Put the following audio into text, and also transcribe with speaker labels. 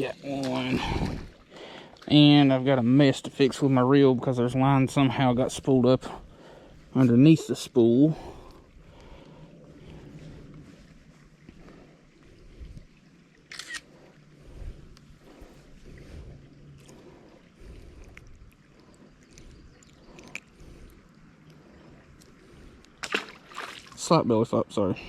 Speaker 1: got one. And I've got a mess to fix with my reel because there's line somehow got spooled up underneath the spool. Slight belly flop, sorry.